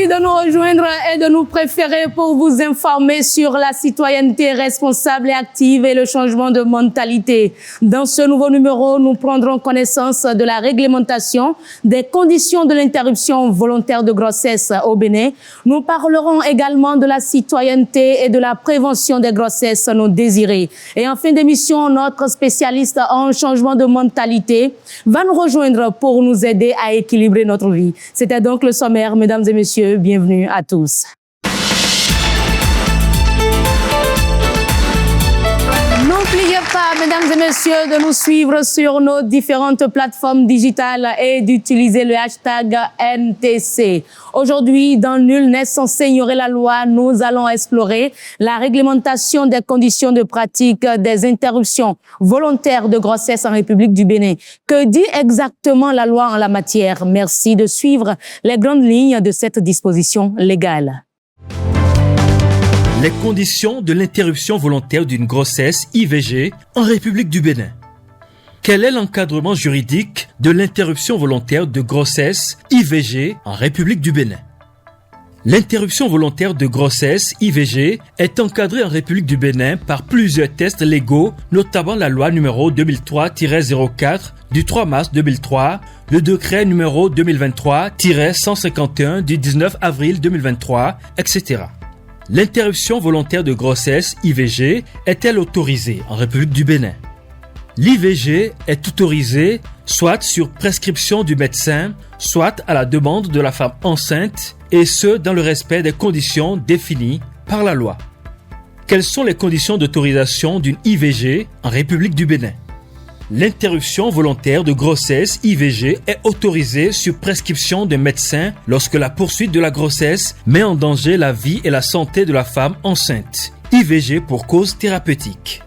Merci de nous rejoindre et de nous préférer pour vous informer sur la citoyenneté responsable et active et le changement de mentalité. Dans ce nouveau numéro, nous prendrons connaissance de la réglementation des conditions de l'interruption volontaire de grossesse au Bénin. Nous parlerons également de la citoyenneté et de la prévention des grossesses non désirées. Et en fin d'émission, notre spécialiste en changement de mentalité va nous rejoindre pour nous aider à équilibrer notre vie. C'était donc le sommaire, mesdames et messieurs, bienvenue à tous. N'oubliez pas, mesdames et messieurs, de nous suivre sur nos différentes plateformes digitales et d'utiliser le hashtag NTC. Aujourd'hui, dans Nul n'est censé ignorer la loi, nous allons explorer la réglementation des conditions de pratique des interruptions volontaires de grossesse en République du Bénin. Que dit exactement la loi en la matière? Merci de suivre les grandes lignes de cette disposition légale. Les conditions de l'interruption volontaire d'une grossesse IVG en République du Bénin. Quel est l'encadrement juridique de l'interruption volontaire de grossesse IVG en République du Bénin? L'interruption volontaire de grossesse IVG est encadrée en République du Bénin par plusieurs textes légaux, notamment la loi numéro 2003-04 du 3 mars 2003, le décret numéro 2023-151 du 19 avril 2023, etc. L'interruption volontaire de grossesse IVG est-elle autorisée en République du Bénin? L'IVG est autorisée soit sur prescription du médecin, soit à la demande de la femme enceinte, et ce dans le respect des conditions définies par la loi. Quelles sont les conditions d'autorisation d'une IVG en République du Bénin? L'interruption volontaire de grossesse IVG est autorisée sur prescription d'un médecin lorsque la poursuite de la grossesse met en danger la vie et la santé de la femme enceinte. IVG pour cause thérapeutique.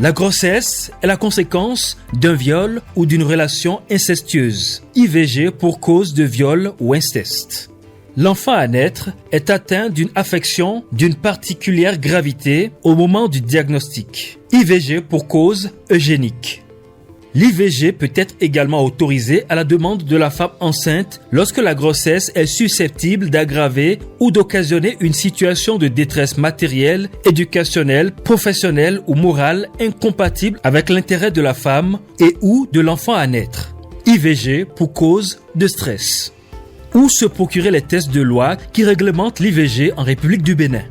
La grossesse est la conséquence d'un viol ou d'une relation incestueuse. IVG pour cause de viol ou inceste. L'enfant à naître est atteint d'une affection d'une particulière gravité au moment du diagnostic. IVG pour cause eugénique. L'IVG peut être également autorisée à la demande de la femme enceinte lorsque la grossesse est susceptible d'aggraver ou d'occasionner une situation de détresse matérielle, éducationnelle, professionnelle ou morale incompatible avec l'intérêt de la femme et ou de l'enfant à naître. IVG pour cause de stress. Où se procurer les textes de loi qui réglementent l'IVG en République du Bénin?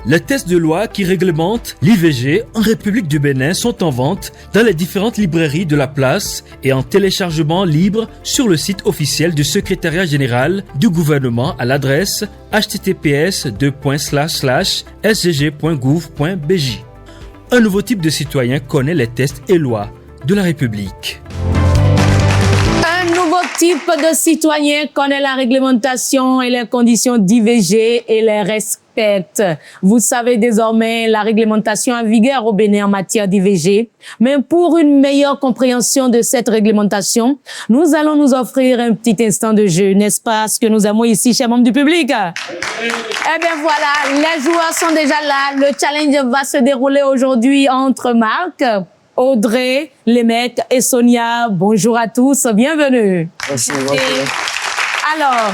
Les textes de loi qui réglementent l'IVG en République du Bénin sont en vente dans les différentes librairies de la place et en téléchargement libre sur le site officiel du Secrétariat général du gouvernement à l'adresse https://sgg.gouv.bj. Un nouveau type de citoyen connaît les textes et lois de la République. Un nouveau type de citoyen connaît la réglementation et les conditions d'IVG et les respecte. Vous savez désormais la réglementation en vigueur au Bénin en matière d'IVG. Mais pour une meilleure compréhension de cette réglementation, nous allons nous offrir un petit instant de jeu, n'est-ce pas, ce que nous aimons ici, chers membres du public? Eh bien voilà, les joueurs sont déjà là. Le challenge va se dérouler aujourd'hui entre Marc, Audrey, Lémec et Sonia. Bonjour à tous, bienvenue. Merci. Alors,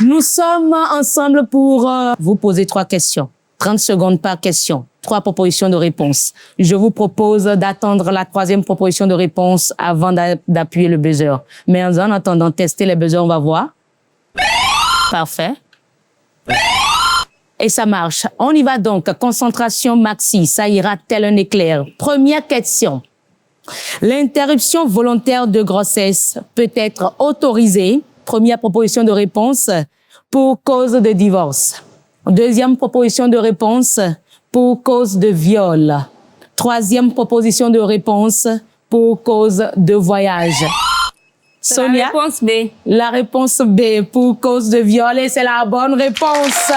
nous sommes ensemble pour vous poser 3 questions. 30 secondes par question. 3 propositions de réponse. Je vous propose d'attendre la 3e proposition de réponse avant d'appuyer le buzzer. Mais en attendant, tester les buzzers, on va voir. Parfait. Et ça marche. On y va donc. Concentration maxi. Ça ira tel un éclair. Première question. L'interruption volontaire de grossesse peut être autorisée. Première proposition de réponse, pour cause de divorce. 2e proposition de réponse, pour cause de viol. 3e proposition de réponse, pour cause de voyage. Sonia? La réponse B. La réponse B, pour cause de viol, et c'est la bonne réponse.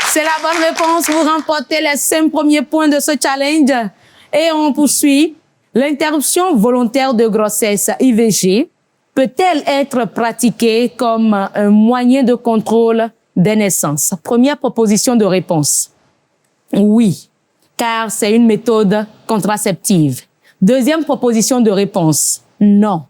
C'est la bonne réponse. Vous remportez les 5 premiers points de ce challenge. Et on poursuit. L'interruption volontaire de grossesse IVG peut-elle être pratiquée comme un moyen de contrôle des naissances? Première proposition de réponse. Oui, car c'est une méthode contraceptive. 2e proposition de réponse. Non,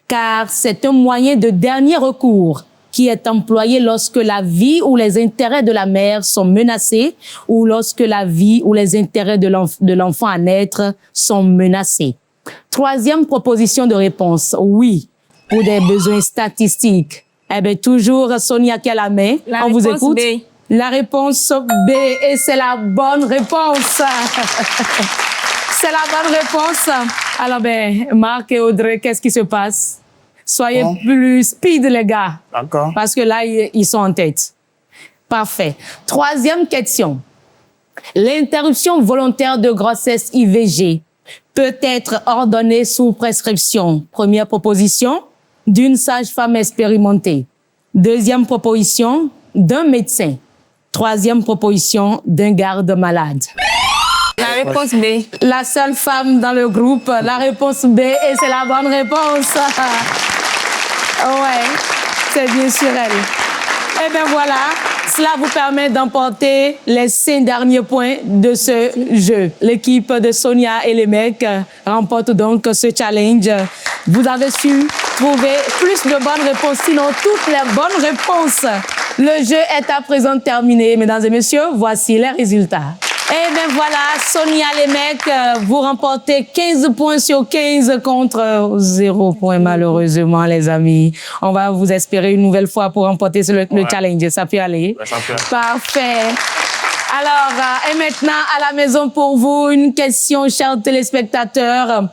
car c'est un moyen de dernier recours qui est employé lorsque la vie ou les intérêts de la mère sont menacés ou lorsque la vie ou les intérêts de l'enfant à naître sont menacés. Troisième proposition de réponse, oui, pour des besoins statistiques. Eh bien, toujours Sonia qui a la main. La On vous réponse écoute. B. La réponse B, et c'est la bonne réponse. C'est la bonne réponse. Alors, ben, Marc et Audrey, qu'est-ce qui se passe? Soyez plus speed, les gars. D'accord. Parce que là, ils sont en tête. Parfait. Troisième question. L'interruption volontaire de grossesse IVG peut être ordonnée sous prescription. Première proposition, d'une sage-femme expérimentée. Deuxième proposition, d'un médecin. Troisième proposition, d'un garde-malade. La réponse B. La seule femme dans le groupe, la réponse B, et c'est la bonne réponse. Ouais, c'est bien sûr elle. Eh bien voilà, cela vous permet d'emporter les 5 derniers points de ce jeu. L'équipe de Sonia et les mecs remporte donc ce challenge. Vous avez su trouver plus de bonnes réponses, sinon toutes les bonnes réponses. Le jeu est à présent terminé. Mesdames et messieurs, voici les résultats. Eh bien voilà, Sonia les mecs, vous remportez 15 points sur 15 contre 0 points malheureusement les amis. On va vous espérer une nouvelle fois pour remporter le challenge. Ça peut aller? Ouais, ça peut. Parfait. Alors, et maintenant, à la maison pour vous, une question, chers téléspectateurs.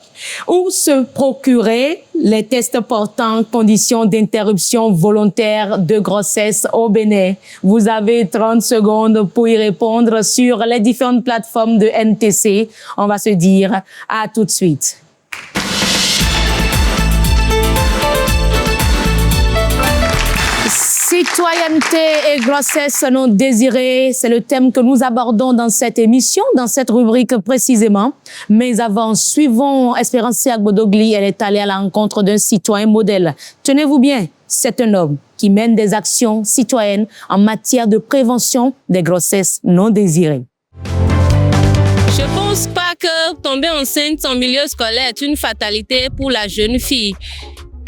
Où se procurer les tests portant conditions d'interruption volontaire de grossesse au Bénin? Vous avez 30 secondes pour y répondre sur les différentes plateformes de NTC. On va se dire à tout de suite. Citoyenneté et grossesse non désirée, c'est le thème que nous abordons dans cette émission, dans cette rubrique précisément. Mais avant, suivons Espérance Agbodogli. Elle est allée à la rencontre d'un citoyen modèle. Tenez-vous bien, c'est un homme qui mène des actions citoyennes en matière de prévention des grossesses non désirées. Je pense pas que tomber enceinte en milieu scolaire est une fatalité pour la jeune fille.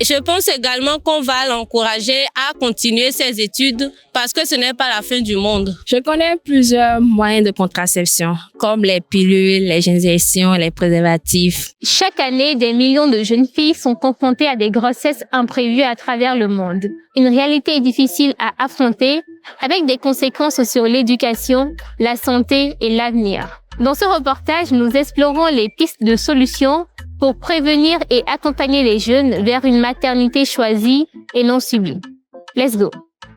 Je pense également qu'on va l'encourager à continuer ses études parce que ce n'est pas la fin du monde. Je connais plusieurs moyens de contraception, comme les pilules, les injections, les préservatifs. Chaque année, des millions de jeunes filles sont confrontées à des grossesses imprévues à travers le monde. Une réalité difficile à affronter, avec des conséquences sur l'éducation, la santé et l'avenir. Dans ce reportage, nous explorons les pistes de solutions pour prévenir et accompagner les jeunes vers une maternité choisie et non subie. Let's go.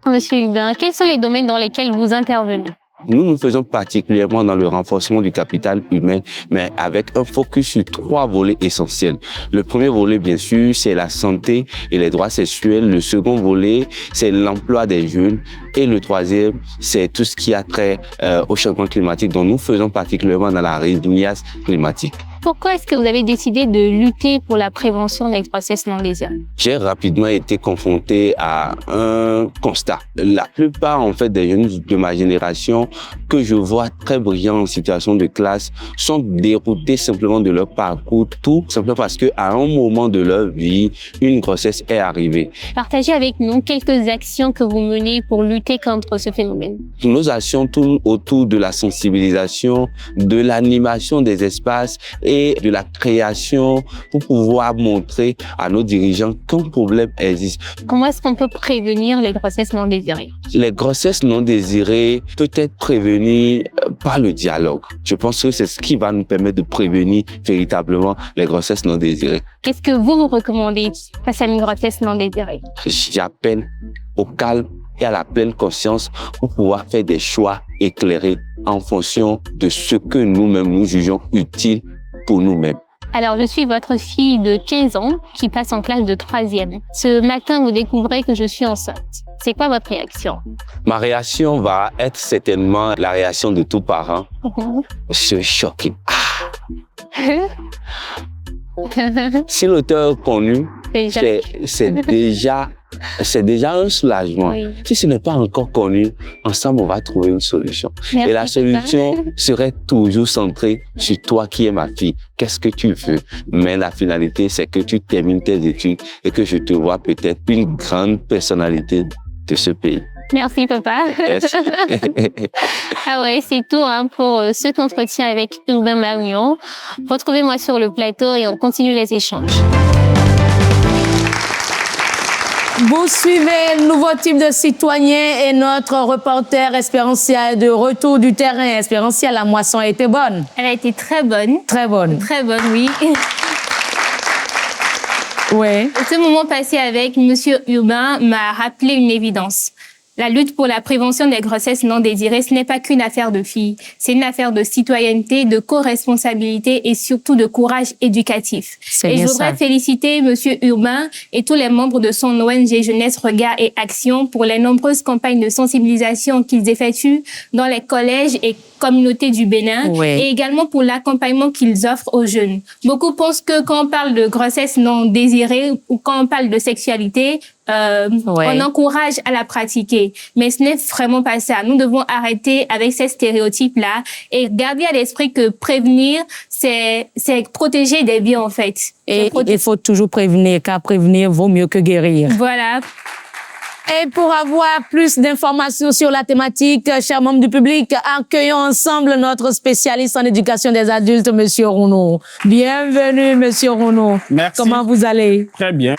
Monsieur Hubin, quels sont les domaines dans lesquels vous intervenez? Nous faisons particulièrement dans le renforcement du capital humain, mais avec un focus sur 3 volets essentiels. Le premier volet, bien sûr, c'est la santé et les droits sexuels. Le second volet, c'est l'emploi des jeunes. Et le troisième, c'est tout ce qui a trait au changement climatique, dont nous faisons particulièrement dans la résilience climatique. Pourquoi est-ce que vous avez décidé de lutter pour la prévention des grossesses non désirées? J'ai rapidement été confronté à un constat. La plupart, en fait, des jeunes de ma génération que je vois très brillants en situation de classe sont déroutés simplement de leur parcours, tout simplement parce qu'à un moment de leur vie, une grossesse est arrivée. Partagez avec nous quelques actions que vous menez pour lutter contre ce phénomène. Nos actions tournent autour de la sensibilisation, de l'animation des espaces et de la création pour pouvoir montrer à nos dirigeants qu'un problème existe. Comment est-ce qu'on peut prévenir les grossesses non désirées? Les grossesses non désirées peuvent être prévenues par le dialogue. Je pense que c'est ce qui va nous permettre de prévenir véritablement les grossesses non désirées. Qu'est-ce que vous recommandez face à une grossesse non désirée? J'appelle au calme et à la pleine conscience pour pouvoir faire des choix éclairés en fonction de ce que nous-mêmes nous jugeons utile pour nous-mêmes. Alors, je suis votre fille de 15 ans qui passe en classe de 3e. Ce matin, vous découvrez que je suis enceinte. C'est quoi votre réaction? Ma réaction va être certainement la réaction de tout parent. Je suis choqué. Si l'auteur connu, c'est déjà un soulagement. Oui. Si ce n'est pas encore connu, ensemble, on va trouver une solution. Merci, et la solution serait toujours centrée sur toi qui es ma fille. Qu'est-ce que tu veux? Mais la finalité, c'est que tu termines tes études et que je te vois peut-être une grande personnalité de ce pays. Merci, papa. Yes. Ah ouais, c'est tout hein, pour cet entretien avec Urbain Marion. Retrouvez-moi sur le plateau et on continue les échanges. Vous suivez le nouveau type de citoyen et notre reporter Espérantia de retour du terrain. Espérantia, la moisson a été bonne. Elle a été très bonne. Très bonne. Très bonne, oui. Oui. Ce moment passé avec Monsieur Urbain m'a rappelé une évidence. La lutte pour la prévention des grossesses non désirées, ce n'est pas qu'une affaire de filles. C'est une affaire de citoyenneté, de co-responsabilité et surtout de courage éducatif. Et je voudrais féliciter Monsieur Urbain et tous les membres de son ONG Jeunesse, Regard et Action pour les nombreuses campagnes de sensibilisation qu'ils effectuent dans les collèges et communautés du Bénin, oui, et également pour l'accompagnement qu'ils offrent aux jeunes. Beaucoup pensent que quand on parle de grossesse non désirée ou quand on parle de sexualité, on encourage à la pratiquer. Mais ce n'est vraiment pas ça. Nous devons arrêter avec ces stéréotypes-là et garder à l'esprit que prévenir, c'est protéger des vies, en fait. Et il faut toujours prévenir, car prévenir vaut mieux que guérir. Voilà. Et pour avoir plus d'informations sur la thématique, chers membres du public, accueillons ensemble notre spécialiste en éducation des adultes, Monsieur Rounaud. Bienvenue, Monsieur Rounaud. Merci. Comment vous allez? Très bien.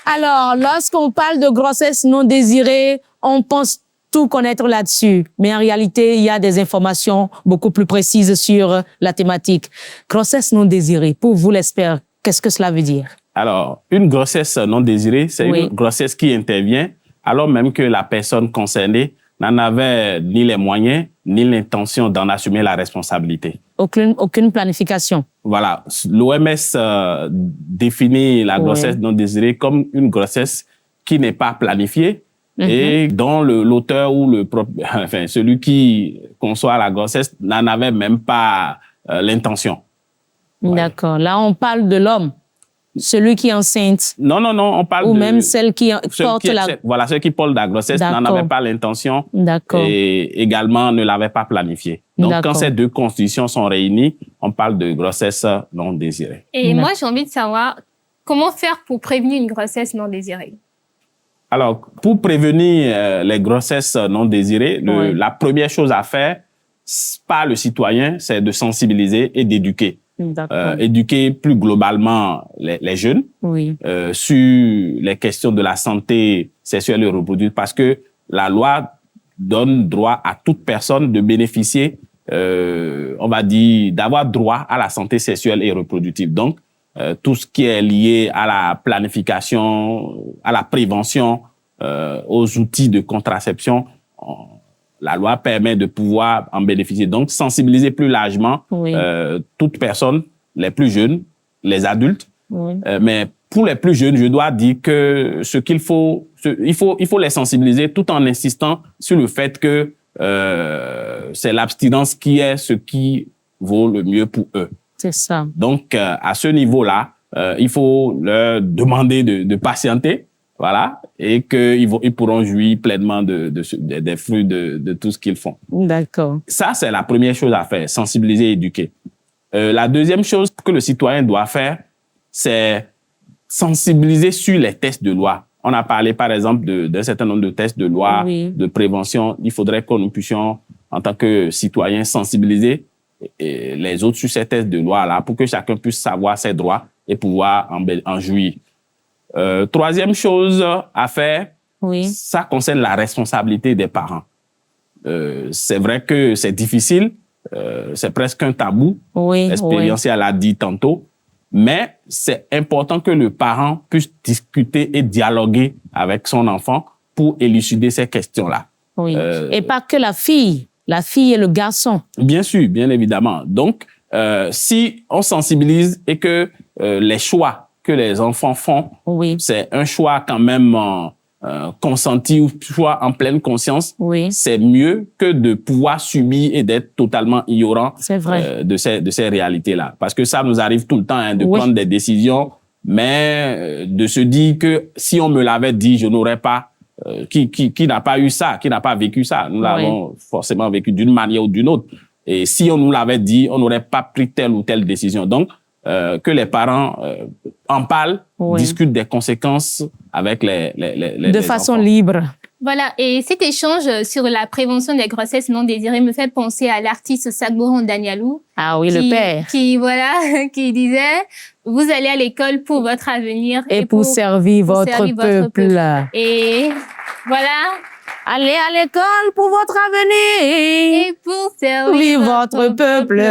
Alors, lorsqu'on parle de grossesse non désirée, on pense tout connaître là-dessus. Mais en réalité, il y a des informations beaucoup plus précises sur la thématique. Grossesse non désirée, pour vous l'expert, qu'est-ce que cela veut dire? Alors, une grossesse non désirée, c'est Oui, une grossesse qui intervient alors même que la personne concernée n'en avait ni les moyens, ni l'intention d'en assumer la responsabilité. Aucune planification. Voilà. L'OMS définit la grossesse non désirée comme une grossesse qui n'est pas planifiée et dont l'auteur ou celui qui conçoit la grossesse n'en avait même pas l'intention. D'accord. Là, on parle de l'homme, celui qui est enceinte. Non, on parle ou même celle qui porte la... Voilà, ceux qui portent la grossesse n'en avaient pas l'intention et également ne l'avaient pas planifié. Donc, quand ces deux conditions sont réunies, on parle de grossesse non désirée. Et moi, j'ai envie de savoir comment faire pour prévenir une grossesse non désirée. Alors, pour prévenir les grossesses non désirées, la première chose à faire par le citoyen, c'est de sensibiliser et d'éduquer. Éduquer plus globalement les jeunes sur les questions de la santé sexuelle et reproductive, parce que la loi donne droit à toute personne de bénéficier, on va dire, d'avoir droit à la santé sexuelle et reproductive. Donc, tout ce qui est lié à la planification, à la prévention, aux outils de contraception, la loi permet de pouvoir en bénéficier. Donc, sensibiliser plus largement toutes personnes, les plus jeunes, les adultes. Mais pour les plus jeunes, je dois dire que il faut les sensibiliser tout en insistant sur le fait que c'est l'abstinence qui est ce qui vaut le mieux pour eux. C'est ça. Donc, à ce niveau-là, il faut leur demander de patienter. Voilà, et qu'ils pourront jouir pleinement des fruits de tout ce qu'ils font. D'accord. Ça, c'est la première chose à faire, sensibiliser et éduquer. La deuxième chose que le citoyen doit faire, c'est sensibiliser sur les tests de loi. On a parlé, par exemple, d'un certain nombre de tests de loi, de prévention. Il faudrait que nous puissions, en tant que citoyens, sensibiliser les autres sur ces tests de loi-là pour que chacun puisse savoir ses droits et pouvoir en jouir. Troisième chose à faire, ça concerne la responsabilité des parents. C'est vrai que c'est difficile, c'est presque un tabou. Expériencia l'a dit tantôt, mais c'est important que le parent puisse discuter et dialoguer avec son enfant pour élucider ces questions-là. Et pas que la fille et le garçon. Bien sûr, bien évidemment. Donc, si on sensibilise et que les choix que les enfants font, c'est un choix quand même consenti ou choix en pleine conscience, c'est mieux que de pouvoir subir et d'être totalement ignorant de ces réalités-là. Parce que ça nous arrive tout le temps de prendre des décisions, mais de se dire que si on me l'avait dit, je n'aurais pas, qui n'a pas eu ça, qui n'a pas vécu ça. Nous l'avons forcément vécu d'une manière ou d'une autre. Et si on nous l'avait dit, on n'aurait pas pris telle ou telle décision. Donc, que les parents en parlent, discutent des conséquences avec les de façon enfants. libre. Voilà, et cet échange sur la prévention des grossesses non désirées me fait penser à l'artiste Sagboran Danielou. Ah oui, le père. Qui disait, vous allez à l'école pour votre avenir. Et pour servir votre peuple. Et voilà. Allez à l'école pour votre avenir. Et pour servir votre peuple.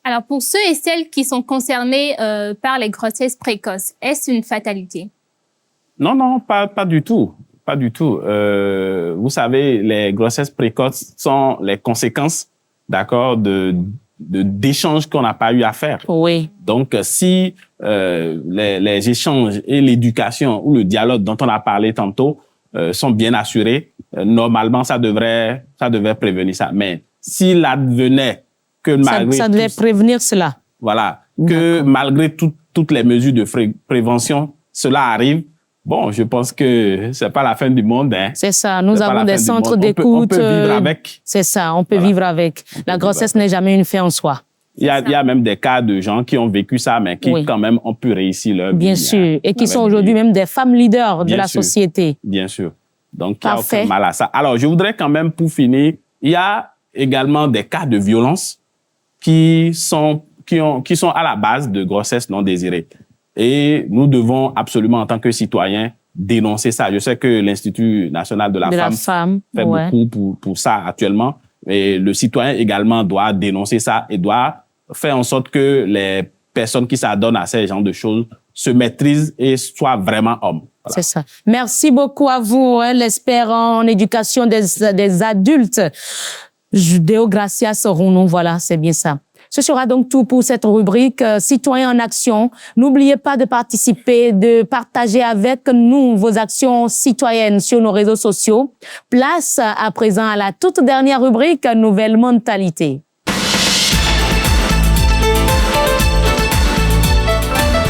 Alors, pour ceux et celles qui sont concernés par les grossesses précoces, est-ce une fatalité? Non, pas du tout. Pas du tout. Vous savez, les grossesses précoces sont les conséquences, d'accord, d'échanges qu'on n'a pas eu à faire. Oui. Donc, si les échanges et l'éducation ou le dialogue dont on a parlé tantôt sont bien assurés, normalement, ça devrait prévenir ça. Mais s'il advenait que malgré ça devait prévenir cela. Voilà, que malgré toutes les mesures de prévention, cela arrive. Bon, je pense que c'est pas la fin du monde. Hein. C'est ça. Nous avons des centres d'écoute. On peut vivre avec. C'est ça. On peut vivre avec. La grossesse n'est jamais une fin en soi. Il y a même des cas de gens qui ont vécu ça, mais qui quand même ont pu réussir leur vie. Bien sûr. Et qui sont aujourd'hui même des femmes leaders de la société. Bien sûr. Donc, il n'y a aucun mal à ça. Alors, je voudrais quand même, pour finir, il y a également des cas de violence qui sont à la base de grossesse non désirée. Et nous devons absolument, en tant que citoyens, dénoncer ça. Je sais que l'Institut national de la femme fait beaucoup pour ça actuellement. Et le citoyen également doit dénoncer ça et doit faire en sorte que les personnes qui s'adonnent à ces genres de choses se maîtrisent et soient vraiment hommes. Voilà. C'est ça. Merci beaucoup à vous, l'expert en éducation des adultes. Deo Gracias Rounou, voilà, c'est bien ça. Ce sera donc tout pour cette rubrique Citoyens en action. N'oubliez pas de participer, de partager avec nous vos actions citoyennes sur nos réseaux sociaux. Place à présent à la toute dernière rubrique Nouvelle mentalité.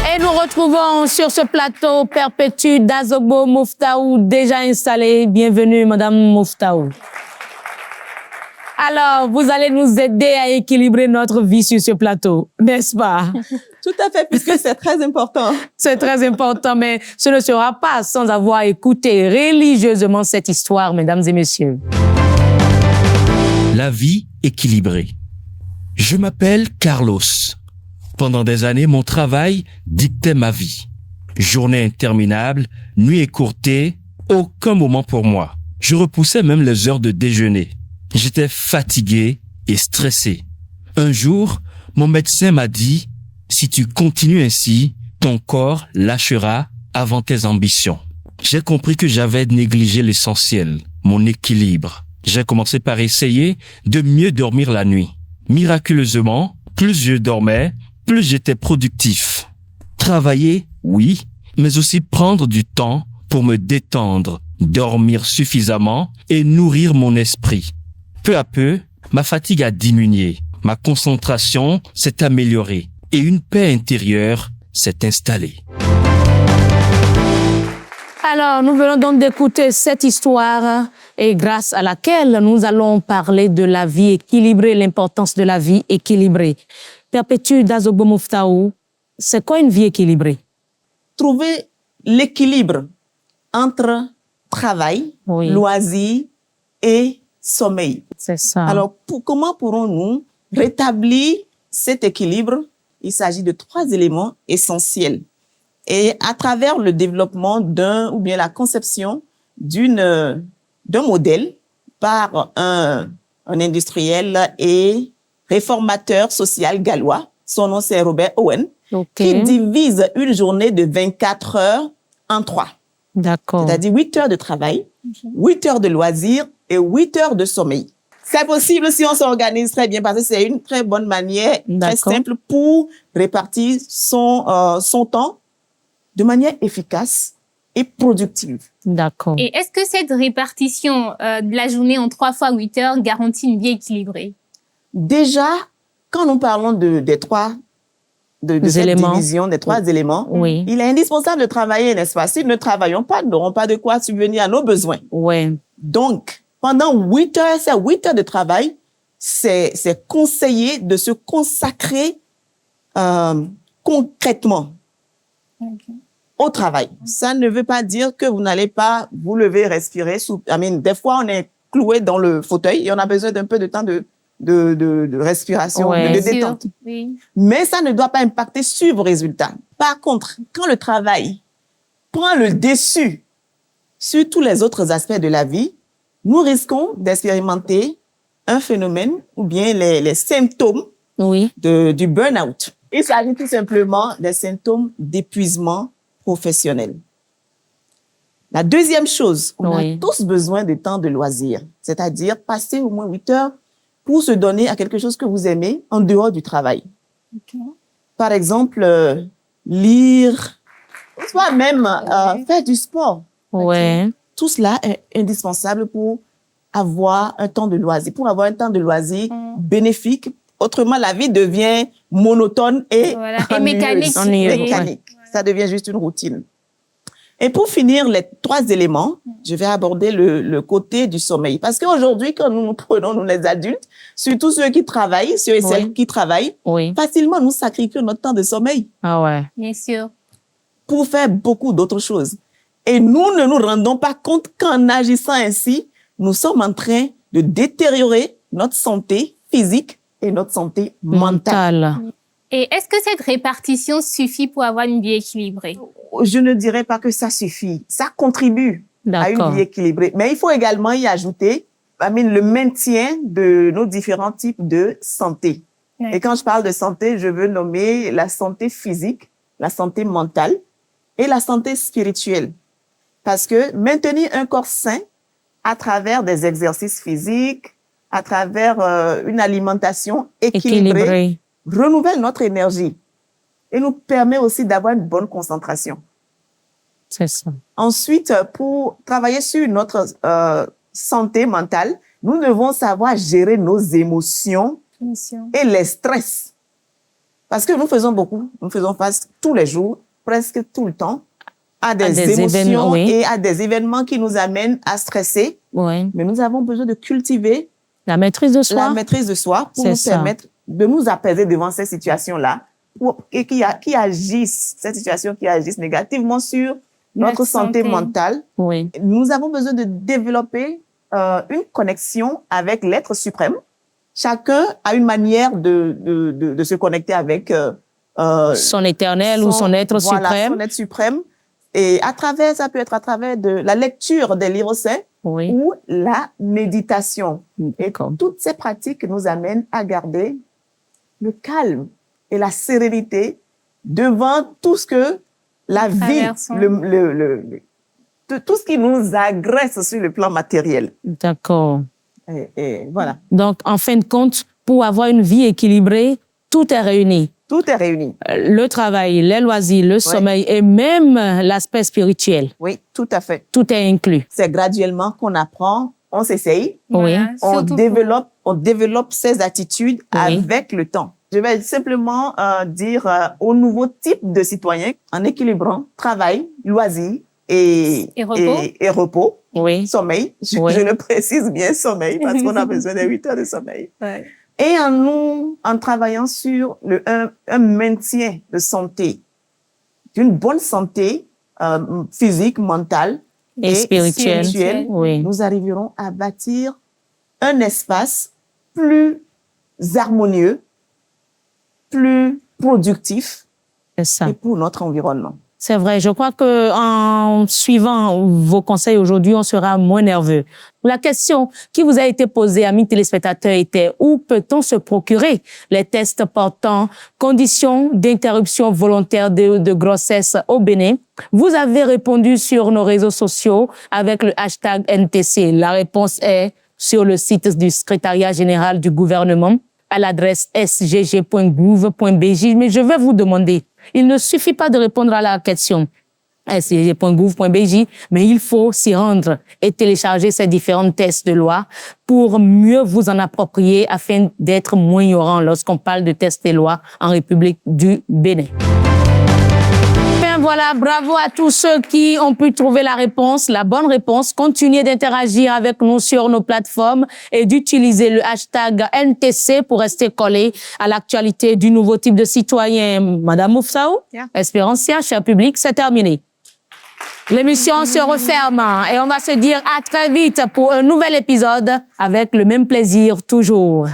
Et nous retrouvons sur ce plateau Perpétue Dazobo Mouftaou, déjà installée. Bienvenue, Madame Mouftaou. Alors, vous allez nous aider à équilibrer notre vie sur ce plateau, n'est-ce pas? Tout à fait, puisque c'est très important. C'est très important, mais ce ne sera pas sans avoir écouté religieusement cette histoire, mesdames et messieurs. La vie équilibrée. Je m'appelle Carlos. Pendant des années, mon travail dictait ma vie. Journée interminable, nuit écourtée, aucun moment pour moi. Je repoussais même les heures de déjeuner. J'étais fatigué et stressé. Un jour, mon médecin m'a dit, si tu continues ainsi, ton corps lâchera avant tes ambitions. J'ai compris que j'avais négligé l'essentiel, mon équilibre. J'ai commencé par essayer de mieux dormir la nuit. Miraculeusement, plus je dormais, plus j'étais productif. Travailler, oui, mais aussi prendre du temps pour me détendre, dormir suffisamment et nourrir mon esprit. Peu à peu, ma fatigue a diminué, ma concentration s'est améliorée et une paix intérieure s'est installée. Alors, nous venons donc d'écouter cette histoire et grâce à laquelle nous allons parler de la vie équilibrée, l'importance de la vie équilibrée. Perpétue Dazobo Mouftaou, c'est quoi une vie équilibrée? Trouver l'équilibre entre travail, loisirs et sommeil. C'est ça. Alors, comment pourrons-nous rétablir cet équilibre? Il s'agit de 3 éléments essentiels. Et à travers le développement ou bien la conception d'un modèle par un industriel et réformateur social gallois, son nom c'est Robert Owen, qui divise une journée de 24 heures en 3. D'accord. C'est-à-dire 8 heures de travail, 8 heures de loisirs et 8 heures de sommeil. C'est possible si on s'organise très bien parce que c'est une très bonne manière, très simple pour répartir son temps de manière efficace et productive. D'accord. Et est-ce que cette répartition de la journée en 3 fois 8 heures garantit une vie équilibrée? Déjà, quand nous parlons de cette division des 3 éléments, il est indispensable de travailler, n'est-ce pas? Si nous ne travaillons pas, nous n'aurons pas de quoi subvenir à nos besoins. Donc, pendant 8 heures, c'est 8 heures de travail, c'est conseillé de se consacrer concrètement au travail. Ça ne veut pas dire que vous n'allez pas vous lever, respirer. Des fois, on est cloué dans le fauteuil et on a besoin d'un peu de temps de respiration, de détente. Oui. Mais ça ne doit pas impacter sur vos résultats. Par contre, quand le travail prend le dessus sur tous les autres aspects de la vie, nous risquons d'expérimenter un phénomène ou bien les symptômes du burn-out. Il s'agit tout simplement des symptômes d'épuisement professionnel. La deuxième chose, on a tous besoin de temps de loisir, c'est-à-dire passer au moins 8 heures pour se donner à quelque chose que vous aimez en dehors du travail. Okay. Par exemple, lire, soit même faire du sport. Ouais. Tout cela est indispensable pour avoir un temps de loisir, bénéfique. Autrement, la vie devient monotone et mécanique. Mécanique. Ça devient juste une routine. Et pour finir, les 3 éléments, je vais aborder le côté du sommeil. Parce qu'aujourd'hui, quand nous prenons, nous les adultes, surtout ceux qui travaillent, ceux et celles qui travaillent, facilement nous sacrifions notre temps de sommeil. Ah ouais. Bien sûr. Pour faire beaucoup d'autres choses. Et nous ne nous rendons pas compte qu'en agissant ainsi, nous sommes en train de détériorer notre santé physique et notre santé mentale. Et est-ce que cette répartition suffit pour avoir une vie équilibrée? Je ne dirais pas que ça suffit. Ça contribue à une vie équilibrée. Mais il faut également y ajouter le maintien de nos différents types de santé. Oui. Et quand je parle de santé, je veux nommer la santé physique, la santé mentale et la santé spirituelle. Parce que maintenir un corps sain à travers des exercices physiques, à travers une alimentation équilibrée, renouvelle notre énergie et nous permet aussi d'avoir une bonne concentration. C'est ça. Ensuite, pour travailler sur notre santé mentale, nous devons savoir gérer nos émotions et les stress. Parce que nous faisons face tous les jours, presque tout le temps, à des émotions et à des événements qui nous amènent à stresser. Oui. Mais nous avons besoin de cultiver la maîtrise de soi. La maîtrise de soi pour nous permettre de nous apaiser devant ces situations-là et qui agissent, ces situations qui agissent négativement sur notre santé mentale. Oui. Nous avons besoin de développer une connexion avec l'être suprême. Chacun a une manière de se connecter avec son éternel ou son être suprême. Son être suprême. Et ça peut être à travers de la lecture des livres saints ou la méditation. Et toutes ces pratiques nous amènent à garder le calme et la sérénité devant tout ce que la vie, tout ce qui nous agresse sur le plan matériel. D'accord. Et voilà. Donc, en fin de compte, pour avoir une vie équilibrée, tout est réuni. Tout est réuni. Le travail, les loisirs, le sommeil et même l'aspect spirituel. Oui, tout à fait. Tout est inclus. C'est graduellement qu'on apprend, on s'essaye, on développe ses attitudes avec le temps. Je vais simplement dire aux nouveaux types de citoyens, en équilibrant travail, loisirs et repos, sommeil. Je le précise bien, sommeil, parce qu'on a besoin de 8 heures de sommeil. Ouais. Et en travaillant sur un maintien de santé, d'une bonne santé physique, mentale et spirituelle, nous arriverons à bâtir un espace plus harmonieux, plus productif et pour notre environnement. C'est vrai. Je crois que en suivant vos conseils aujourd'hui, on sera moins nerveux. La question qui vous a été posée, amis téléspectateurs, était où peut-on se procurer les tests portant conditions d'interruption volontaire de grossesse au Bénin? Vous avez répondu sur nos réseaux sociaux avec le hashtag NTC. La réponse est sur le site du secrétariat général du gouvernement à l'adresse sgg.gouv.bj. Mais je vais vous demander, il ne suffit pas de répondre à la question sgg.gouv.bj, mais il faut s'y rendre et télécharger ces différents tests de loi pour mieux vous en approprier afin d'être moins ignorant lorsqu'on parle de tests de loi en République du Bénin. Voilà, bravo à tous ceux qui ont pu trouver la réponse, la bonne réponse. Continuez d'interagir avec nous sur nos plateformes et d'utiliser le hashtag NTC pour rester collé à l'actualité du nouveau type de citoyen. Madame Moufsaou, Espérancia, cher public, c'est terminé. L'émission se referme et on va se dire à très vite pour un nouvel épisode avec le même plaisir toujours.